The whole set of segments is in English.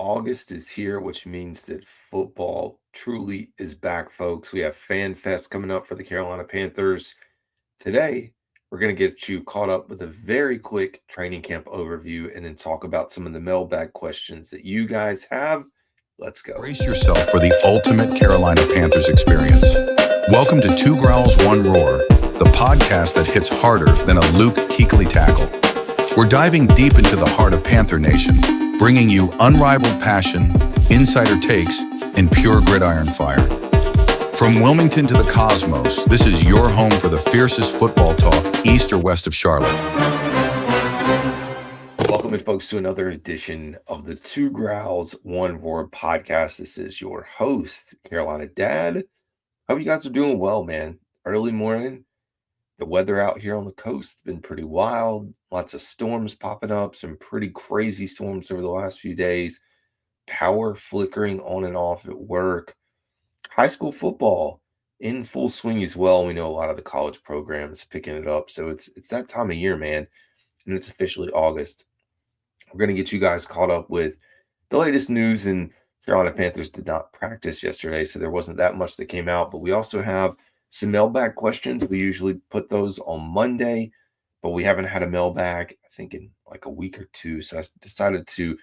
August is here, which means that football truly is back, folks. We have Fan Fest coming up for the Carolina Panthers. Today, we're going to get you caught up with a very quick training camp overview and then talk about some of the mailbag questions that you guys have. Let's go. Brace yourself for the ultimate Carolina Panthers experience. Welcome to Two Growls, One Roar, the podcast that hits harder than a Luke Kuechly tackle. We're diving deep into the heart of Panther Nation, bringing you unrivaled passion, insider takes, and pure gridiron fire. From Wilmington to the cosmos, this is your home for the fiercest football talk east or west of Charlotte. Welcome, folks, to another edition of the Two Growls, One Roar podcast. This is your host, Carolina Dad. Hope you guys are doing well, man. Early morning. The weather out here on the coast has been pretty wild. Lots of storms popping up, some pretty crazy storms over the last few days. Power flickering on and off at work. High school football in full swing as well. We know a lot of the college programs picking it up. So it's that time of year, man. And it's officially August. We're going to get you guys caught up with the latest news. And Carolina Panthers did not practice yesterday, so there wasn't that much that came out. But we also have some mailbag questions. We usually put those on Monday, but we haven't had a mailbag, I think, in like a week or two. So I decided to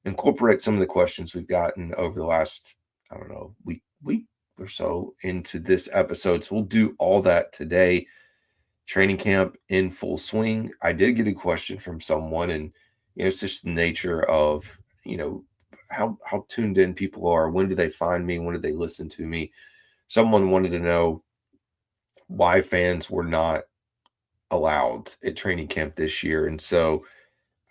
incorporate some of the questions we've gotten over the last, I don't know, week or so into this episode. So we'll do all that today. Training camp in full swing. I did get a question from someone, and it's just the nature of, how tuned in people are. When do they find me? When do they listen to me? Someone wanted to know why fans were not allowed at training camp this year. And so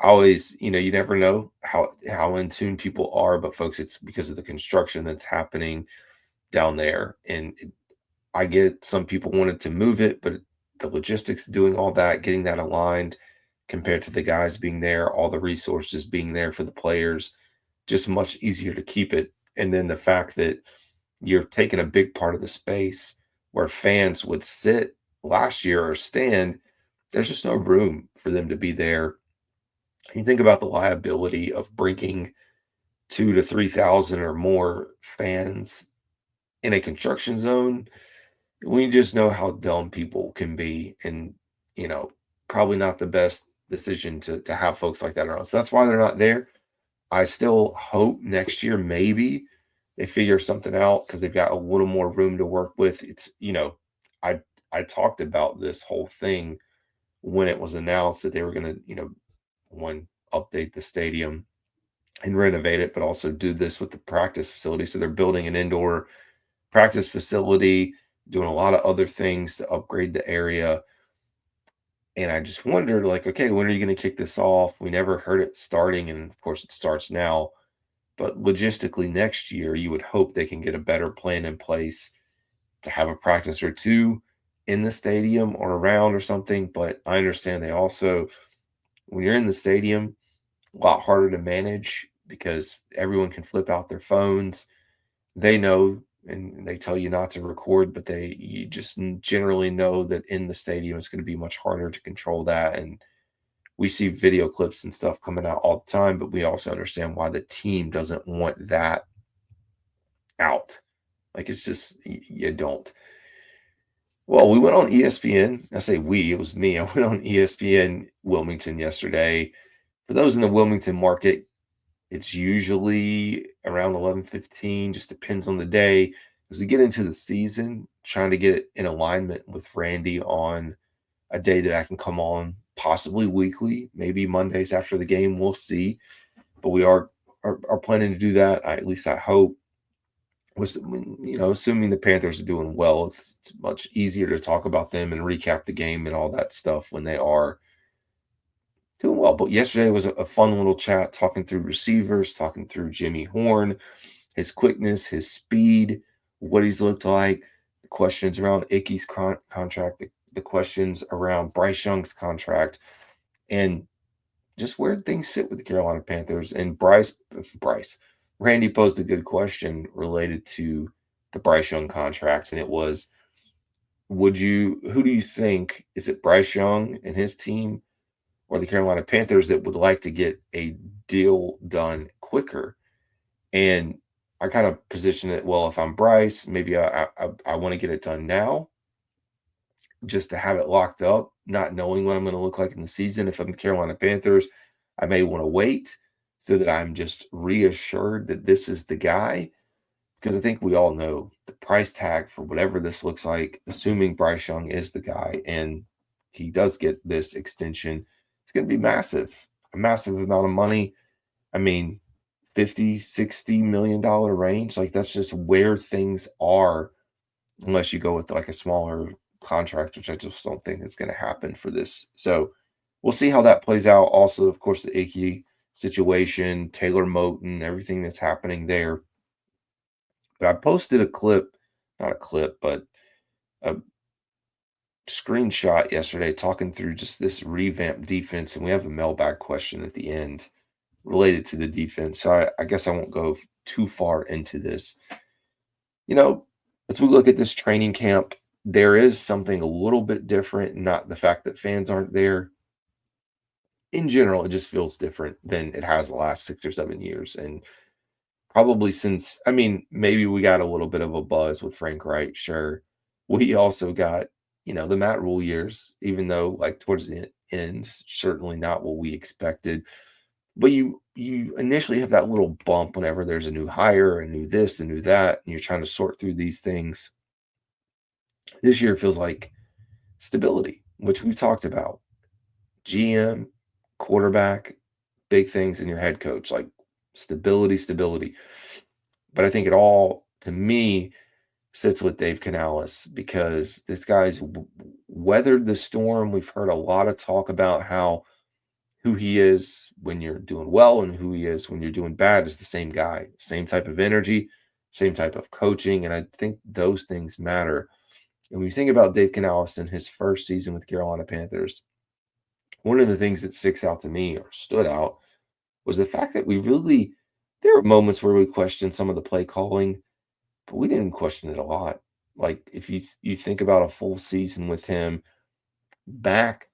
I always, you never know how in tune people are, but folks, it's because of the construction that's happening down there. And I get some people wanted to move it, but the logistics, doing all that, getting that aligned compared to the guys being there, all the resources being there for the players, just much easier to keep it. And then the fact that you're taking a big part of the space where fans would sit last year or stand, there's just no room for them to be there. You think about the liability of bringing 2,000 to 3,000 or more fans in a construction zone. We just know how dumb people can be, and probably not the best decision to have folks like that around. So that's why they're not there. I still hope next year maybe they figure something out because they've got a little more room to work with. It's, I talked about this whole thing when it was announced that they were going to, one, update the stadium and renovate it, but also do this with the practice facility. So they're building an indoor practice facility, doing a lot of other things to upgrade the area. And I just wondered, okay, when are you going to kick this off? We never heard it starting, and of course it starts now. But logistically, next year, you would hope they can get a better plan in place to have a practice or two in the stadium or around or something. But I understand they also, when you're in the stadium, a lot harder to manage because everyone can flip out their phones. They know, and they tell you not to record, but you just generally know that in the stadium it's going to be much harder to control that. And we see video clips and stuff coming out all the time, but we also understand why the team doesn't want that out. It's just, you don't. Well, we went on ESPN. I say we, it was me. I went on ESPN Wilmington yesterday. For those in the Wilmington market, it's usually around 11:15, just depends on the day. As we get into the season, trying to get it in alignment with Randy on a day that I can come on, possibly weekly, maybe Mondays after the game. We'll see. But we are planning to do that. At least I hope. Assuming the Panthers are doing well, it's much easier to talk about them and recap the game and all that stuff when they are doing well. But yesterday was a fun little chat, talking through receivers, talking through Jimmy Horn, his quickness, his speed, what he's looked like, the questions around Icky's contract, the questions around Bryce Young's contract, and just where things sit with the Carolina Panthers. And Randy posed a good question related to the Bryce Young contract, and it was, who do you think, is it Bryce Young and his team or the Carolina Panthers that would like to get a deal done quicker? And I kind of position it, well, if I'm Bryce, maybe I want to get it done now just to have it locked up, not knowing what I'm going to look like in the season. If I'm the Carolina Panthers, I may want to wait so that I'm just reassured that this is the guy. Because I think we all know the price tag for whatever this looks like, assuming Bryce Young is the guy and he does get this extension, it's going to be massive, a massive amount of money. I mean, 50, $60 million range. Like that's just where things are, unless you go with like a smaller contract, which I just don't think is going to happen for this. So we'll see how that plays out. Also, of course, the Ikem situation, Taylor Moton, everything that's happening there. But I posted a clip, not a clip, but a screenshot yesterday talking through just this revamped defense. And we have a mailbag question at the end related to the defense. So I guess I won't go too far into this. You know, as we look at this training camp, there is something a little bit different, not the fact that fans aren't there. In general, it just feels different than it has the last 6 or 7 years. And probably since, I mean, maybe we got a little bit of a buzz with Frank Wright, sure. We also got, the Matt Rule years, even though like towards the end, certainly not what we expected. But you initially have that little bump whenever there's a new hire, a new this, a new that, and you're trying to sort through these things. This year feels like stability, which we've talked about. GM, quarterback, big things in your head coach, like stability. But I think it all, to me, sits with Dave Canales because this guy's weathered the storm. We've heard a lot of talk about how who he is when you're doing well and who he is when you're doing bad is the same guy, same type of energy, same type of coaching. And I think those things matter. And when you think about Dave Canales in his first season with the Carolina Panthers, one of the things that sticks out to me or stood out was the fact that there were moments where we questioned some of the play calling, but we didn't question it a lot. Like if you think about a full season with him back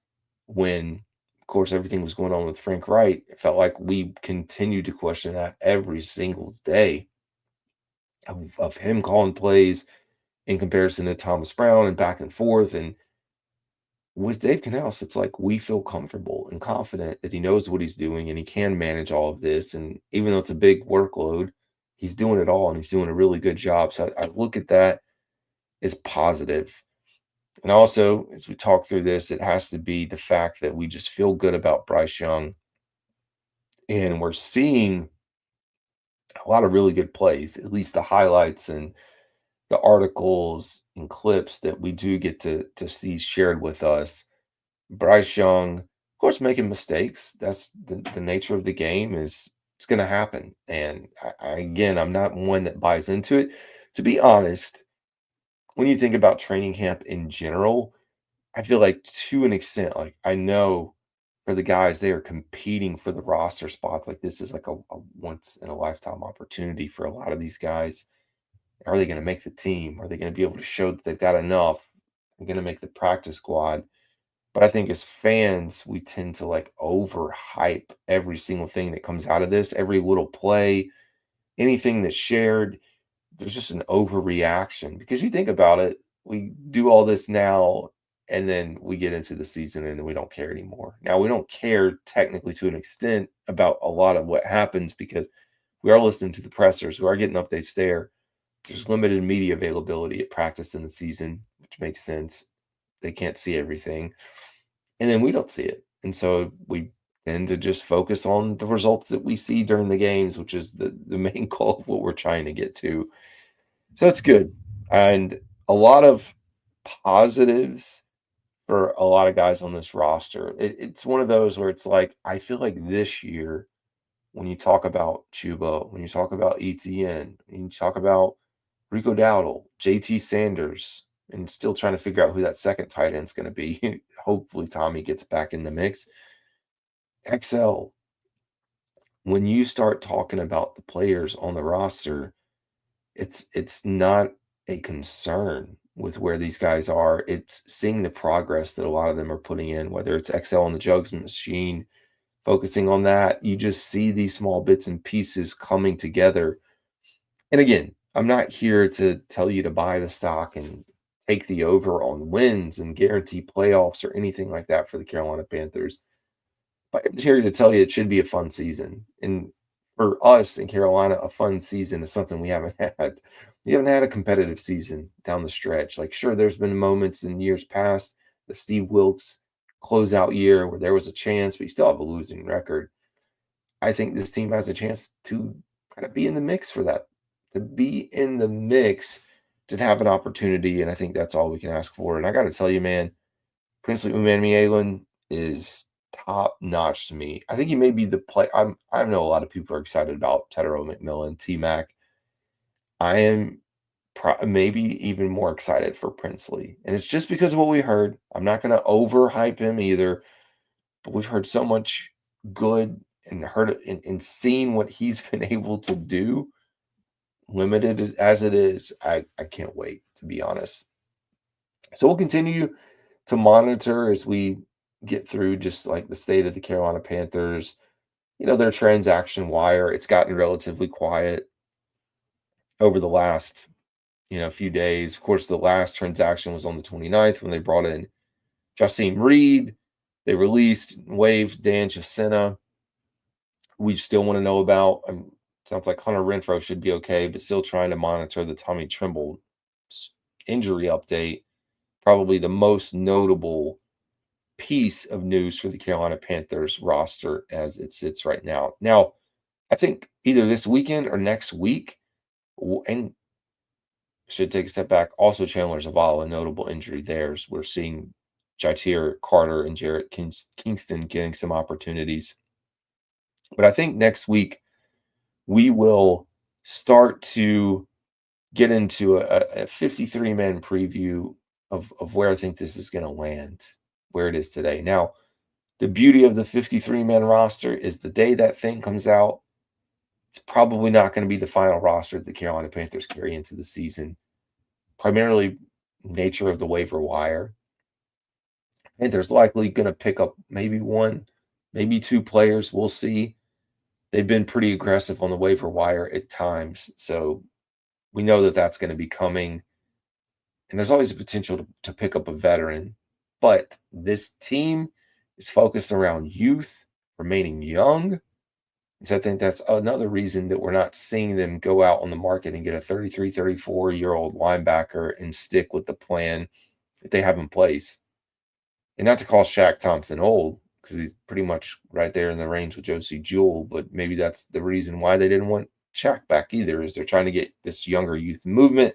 when, of course, everything was going on with Frank Wright, it felt like we continued to question that every single day of him calling plays in comparison to Thomas Brown and back and forth. And with Dave Canales, it's like we feel comfortable and confident that he knows what he's doing and he can manage all of this. And even though it's a big workload, he's doing it all and he's doing a really good job. So I look at that as positive. And also, as we talk through this, it has to be the fact that we just feel good about Bryce Young. And we're seeing a lot of really good plays, at least the highlights and the articles and clips that we do get to see shared with us. Bryce Young, of course, making mistakes. That's the nature of the game. It's going to happen. And again, I'm not one that buys into it. To be honest, when you think about training camp in general, I feel like to an extent, like I know for the guys, they are competing for the roster spots. Like this is like a once in a lifetime opportunity for a lot of these guys. Are they going to make the team? Are they going to be able to show that they've got enough? They're going to make the practice squad. But I think as fans, we tend to like overhype every single thing that comes out of this, every little play, anything that's shared. There's just an overreaction because you think about it, we do all this now and then we get into the season and we don't care anymore. Now, we don't care technically to an extent about a lot of what happens because we are listening to the pressers, we are getting updates there. There's limited media availability at practice in the season, which makes sense. They can't see everything. And then we don't see it. And so we tend to just focus on the results that we see during the games, which is the main goal of what we're trying to get to. So that's good. And a lot of positives for a lot of guys on this roster. It's one of those where it's like, I feel like this year, when you talk about Chuba, when you talk about ETN, when you talk about Rico Dowdle, JT Sanders, and still trying to figure out who that second tight end is going to be. Hopefully Tommy gets back in the mix. XL, when you start talking about the players on the roster, it's not a concern with where these guys are. It's seeing the progress that a lot of them are putting in, whether it's XL on the jugs machine, focusing on that. You just see these small bits and pieces coming together And again, I'm not here to tell you to buy the stock and take the over on wins and guarantee playoffs or anything like that for the Carolina Panthers. But I'm here to tell you it should be a fun season. And for us in Carolina, a fun season is something we haven't had. We haven't had a competitive season down the stretch. Like, sure, there's been moments in years past, the Steve Wilkes closeout year where there was a chance, but you still have a losing record. I think this team has a chance to kind of be in the mix for that, to be in the mix, to have an opportunity. And I think that's all we can ask for. And I got to tell you, man, Princely Umanmielen is top notch to me. I think he may be the play. I know a lot of people are excited about Tedero McMillan, T Mac. I am maybe even more excited for Princely. And it's just because of what we heard. I'm not going to overhype him either, but we've heard so much good and heard and seen what he's been able to do, limited as it is. I can't wait, to be honest. So we'll continue to monitor as we get through just like the state of the Carolina Panthers, their transaction wire. It's gotten relatively quiet over the last, few days. Of course, the last transaction was on the 29th when they brought in Jasim Reed. They released, waived Dan Chisena. We still want to know about, sounds like Hunter Renfrow should be okay, but still trying to monitor the Tommy Trimble injury update. Probably the most notable piece of news for the Carolina Panthers roster as it sits right now. Now, I think either this weekend or next week, and should take a step back, also Chandler Zavala, a notable injury there. We're seeing Jatir Carter and Jarrett Kingston getting some opportunities. But I think next week we will start to get into a 53-man preview of where I think this is going to land, where it is today. Now, the beauty of the 53-man roster is the day that thing comes out, it's probably not going to be the final roster that the Carolina Panthers carry into the season. Primarily nature of the waiver wire. Panthers likely going to pick up maybe one, maybe two players. We'll see. They've been pretty aggressive on the waiver wire at times. So we know that that's going to be coming. And there's always a potential to pick up a veteran. But this team is focused around youth, remaining young. And so I think that's another reason that we're not seeing them go out on the market and get a 33, 34-year-old linebacker and stick with the plan that they have in place. And not to call Shaq Thompson old, because he's pretty much right there in the range with Josey Jewell, but maybe that's the reason why they didn't want Shaq back either, is they're trying to get this younger youth movement.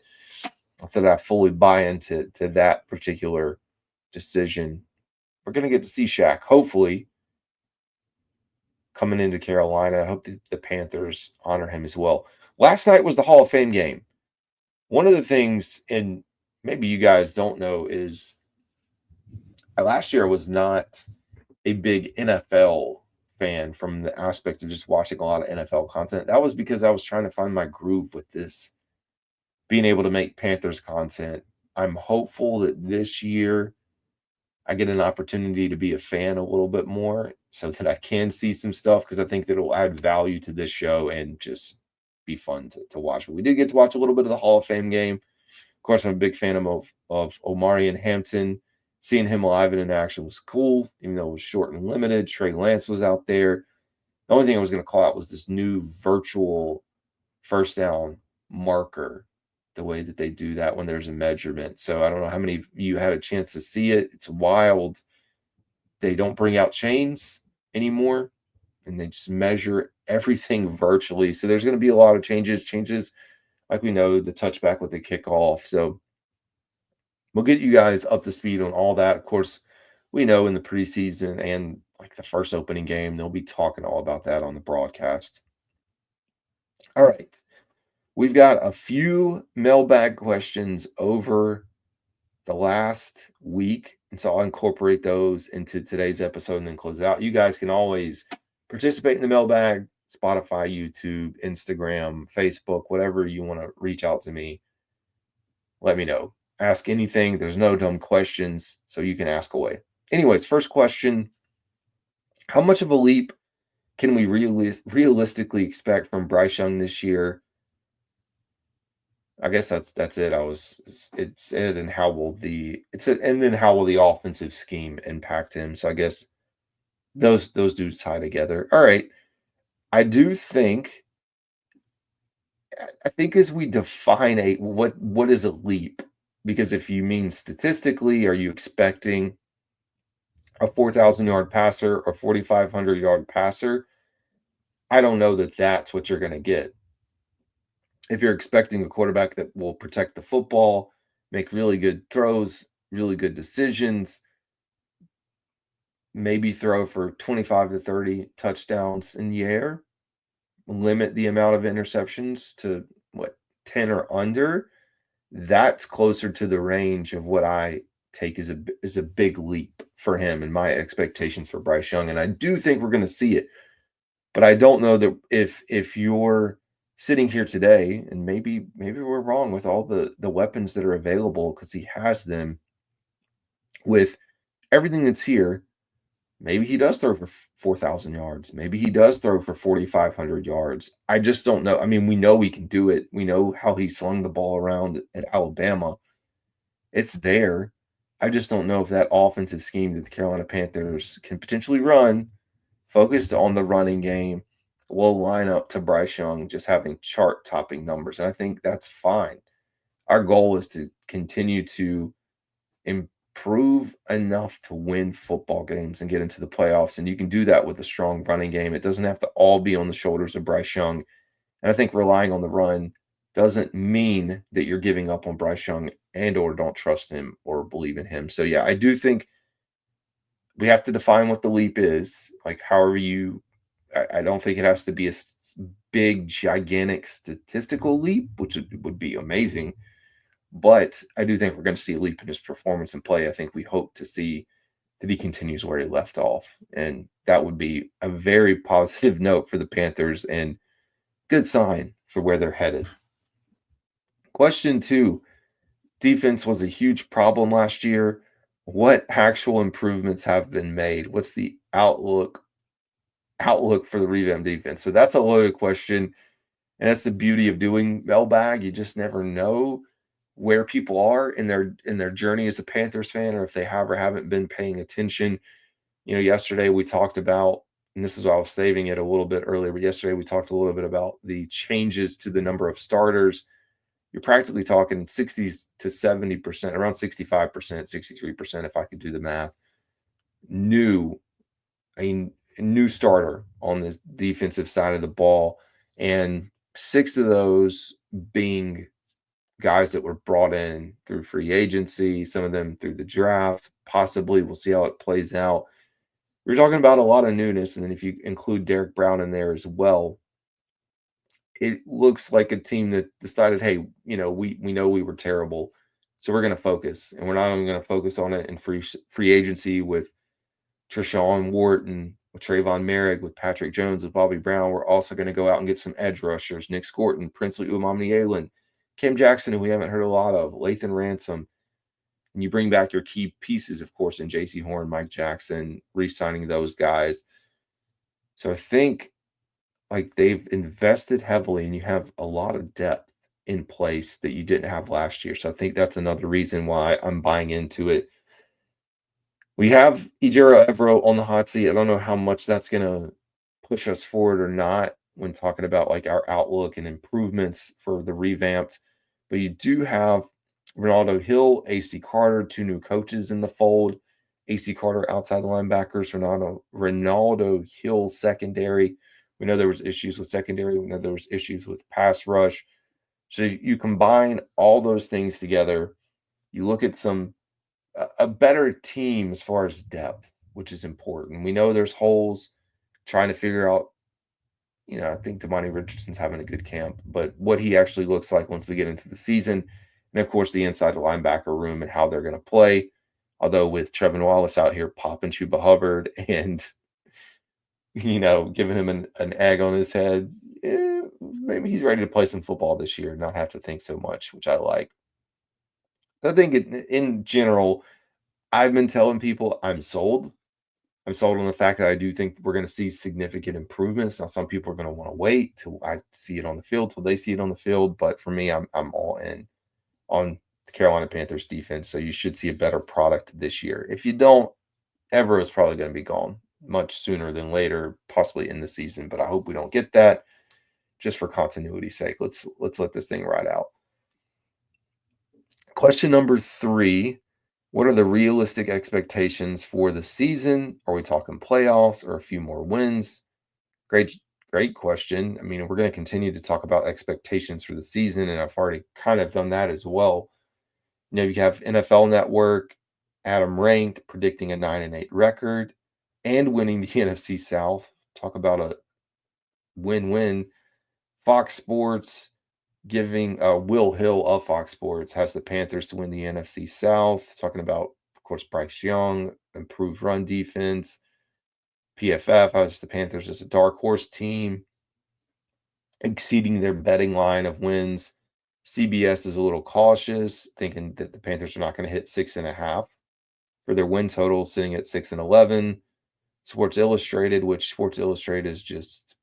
Not that I fully buy into that particular decision. We're going to get to see Shaq, hopefully, coming into Carolina. I hope the Panthers honor him as well. Last night was the Hall of Fame game. One of the things, and maybe you guys don't know, is last year I was not a big NFL fan from the aspect of just watching a lot of NFL content. That was because I was trying to find my groove with this, being able to make Panthers content. I'm hopeful that this year I get an opportunity to be a fan a little bit more so that I can see some stuff, because I think that it'll add value to this show and just be fun to watch. But we did get to watch a little bit of the Hall of Fame game. Of course, I'm a big fan of Omarion Hampton. Seeing him live and in action was cool, even though it was short and limited. Trey Lance was out there. The only thing I was going to call out was this new virtual first down marker, the way that they do that when there's a measurement. So I don't know how many of you had a chance to see it. It's wild. They don't bring out chains anymore, and they just measure everything virtually. So there's going to be a lot of changes like we know, the touchback with the kickoff. So we'll get you guys up to speed on all that. Of course, we know in the preseason and like the first opening game, they'll be talking all about that on the broadcast. All right. We've got a few mailbag questions over the last week, and so I'll incorporate those into today's episode and then close it out. You guys can always participate in the mailbag, Spotify, YouTube, Instagram, Facebook, whatever you want to reach out to me. Let me know. Ask anything. There's no dumb questions, so you can ask away. Anyways, first question. How much of a leap can we realistically expect from Bryce Young this year? I guess that's it. It's it, and how will and then how will the offensive scheme impact him? So I guess those do tie together. All right. I do think I think as we define what is a leap, because if you mean statistically, are you expecting a 4,000-yard passer or 4,500-yard passer? I don't know that that's what you're going to get. If you're expecting a quarterback that will protect the football, make really good throws, really good decisions, maybe throw for 25 to 30 touchdowns in the air, limit the amount of interceptions to what, 10 or under, that's closer to the range of what I take as a big leap for him and my expectations for Bryce Young. And I do think we're going to see it. But I don't know that if you're sitting here today, and maybe we're wrong with all the weapons that are available, because he has them, with everything that's here, maybe he does throw for 4,000 yards. Maybe he does throw for 4,500 yards. I just don't know. I mean, we know he can do it. We know how he slung the ball around at Alabama. It's there. I just don't know if that offensive scheme that the Carolina Panthers can potentially run, focused on the running game, will line up to Bryce Young just having chart-topping numbers, and I think that's fine. Our goal is to continue to improve enough to win football games and get into the playoffs, and you can do that with a strong running game. It doesn't have to all be on the shoulders of Bryce Young, and I think relying on the run doesn't mean that you're giving up on Bryce Young and or don't trust him or believe in him. So, yeah, I do think we have to define what the leap is. Like, however I don't think it has to be a big, gigantic statistical leap, which would be amazing. But I do think we're going to see a leap in his performance and play. I think we hope to see that he continues where he left off. And that would be a very positive note for the Panthers and good sign for where they're headed. Question 2. Defense was a huge problem last year. What actual improvements have been made? What's the outlook for the Revamped defense? So that's a loaded question. And that's the beauty of doing mailbag. You just never know where people are in their journey as a Panthers fan, or if they have or haven't been paying attention. Yesterday we talked about, and this is why I was saving it a little bit earlier, but yesterday we talked a little bit about the changes to the number of starters. You're practically talking 60 to 70%, around 65%, 63%, if I could do the math, new starter on the defensive side of the ball, and 6 of those being guys that were brought in through free agency, some of them through the draft, possibly. We'll see how it plays out. We're talking about a lot of newness, and then if you include Derrick Brown in there as well, it looks like a team that decided, hey, we know we were terrible, so we're going to focus, and we're not only going to focus on it in free agency with Treshaun Wharton, with Trayvon Merrick, with Patrick Jones, with Bobby Brown. We're also going to go out and get some edge rushers: Nick Scorton, Princely Uomamanielin, Kim Jackson, who we haven't heard a lot of, Lathan Ransom. And you bring back your key pieces, of course, in J.C. Horn, Mike Jackson, re-signing those guys. So I think they've invested heavily, and you have a lot of depth in place that you didn't have last year. So I think that's another reason why I'm buying into it. We have Ejiro Evero on the hot seat. I don't know how much that's going to push us forward or not when talking about our outlook and improvements for the Revamped. But you do have Ronaldo Hill, AC Carter, 2 new coaches in the fold. AC Carter outside linebackers, Ronaldo Hill secondary. We know there was issues with secondary. We know there was issues with pass rush. So you combine all those things together. You look at a better team as far as depth, which is important. We know there's holes, trying to figure out, I think Damani Richardson's having a good camp, but what he actually looks like once we get into the season. And of course, the inside linebacker room and how they're going to play. Although with Trevin Wallace out here popping Chuba Hubbard and, giving him an egg on his head, maybe he's ready to play some football this year and not have to think so much, which I like. I think in general, I've been telling people I'm sold. I'm sold on the fact that I do think we're going to see significant improvements. Now, some people are going to want to wait till I see it on the field, till they see it on the field. But for me, I'm all in on the Carolina Panthers defense. So you should see a better product this year. If you don't, Evero is probably going to be gone much sooner than later, possibly in the season. But I hope we don't get that. Just for continuity's sake, let's let this thing ride out. Question number 3. What are the realistic expectations for the season? Are we talking playoffs or a few more wins? Great question. I mean, we're going to continue to talk about expectations for the season, and I've already kind of done that as well. You know, you have NFL Network, Adam Rank predicting a 9-8 record and winning the NFC South. Talk about a win-win. Fox Sports giving Will Hill of Fox Sports has the Panthers to win the NFC South. Talking about, of course, Bryce Young, improved run defense. PFF has the Panthers as a dark horse team, exceeding their betting line of wins. CBS is a little cautious, thinking that the Panthers are not going to hit 6.5 for their win total, sitting at 6-11. Sports Illustrated, which Sports Illustrated is just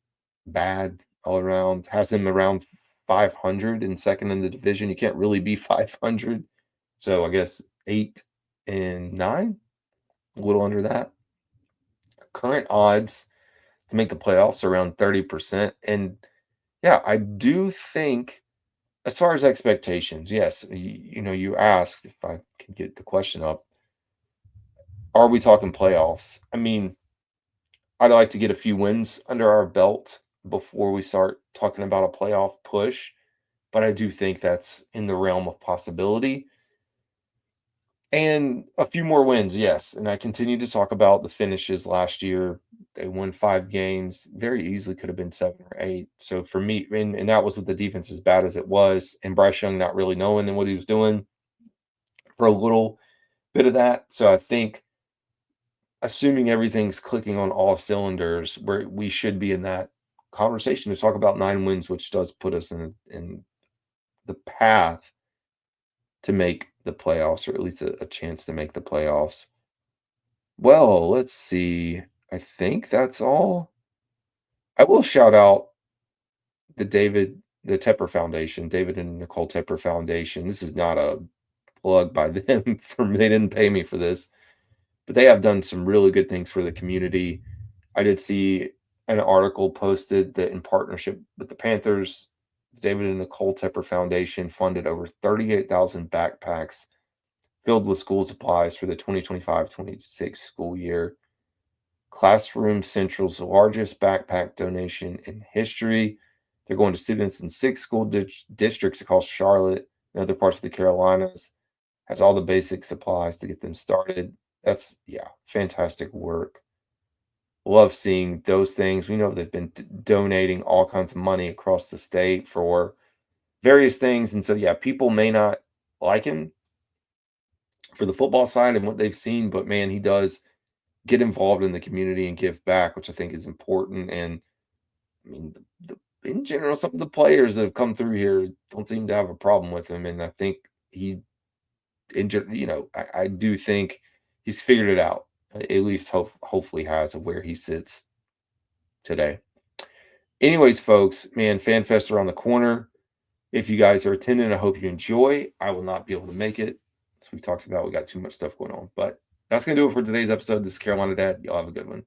bad all around, has them around 500 and second in the division. You can't really be 500. So I guess 8-9, a little under that. Current odds to make the playoffs around 30%. And yeah, I do think, as far as expectations, yes, you know, you asked if I can get the question up. Are we talking playoffs? I mean, I'd like to get a few wins under our belt before we start talking about a playoff push, but I do think that's in the realm of possibility. And a few more wins, yes. And I continue to talk about the finishes last year. They won 5 games, very easily could have been 7 or 8. So for me, and that was with the defense as bad as it was, and Bryce Young not really knowing what he was doing for a little bit of that. So I think, assuming everything's clicking on all cylinders, we should be in that conversation to talk about 9 wins, which does put us in the path to make the playoffs, or at least a chance to make the playoffs. Well, let's see. I think that's all. I will shout out the Tepper Foundation, David and Nicole Tepper Foundation. This is not a plug by them. They didn't pay me for this, but they have done some really good things for the community. I did see an article posted that in partnership with the Panthers, David and Nicole Tepper Foundation funded over 38,000 backpacks filled with school supplies for the 2025-26 school year. Classroom Central's largest backpack donation in history. They're going to students in 6 school districts across Charlotte and other parts of the Carolinas. Has all the basic supplies to get them started. That's, fantastic work. Love seeing those things. We know they've been donating all kinds of money across the state for various things. And so, people may not like him for the football side and what they've seen, but man, he does get involved in the community and give back, which I think is important. And I mean, in general, some of the players that have come through here don't seem to have a problem with him. And I think I do think he's figured it out, at least hopefully has, of where he sits today. Anyways, folks, man, FanFest around the corner. If you guys are attending, I hope you enjoy. I will not be able to make it. As we talked about, we got too much stuff going on. But that's going to do it for today's episode. This is Carolina Dad. Y'all have a good one.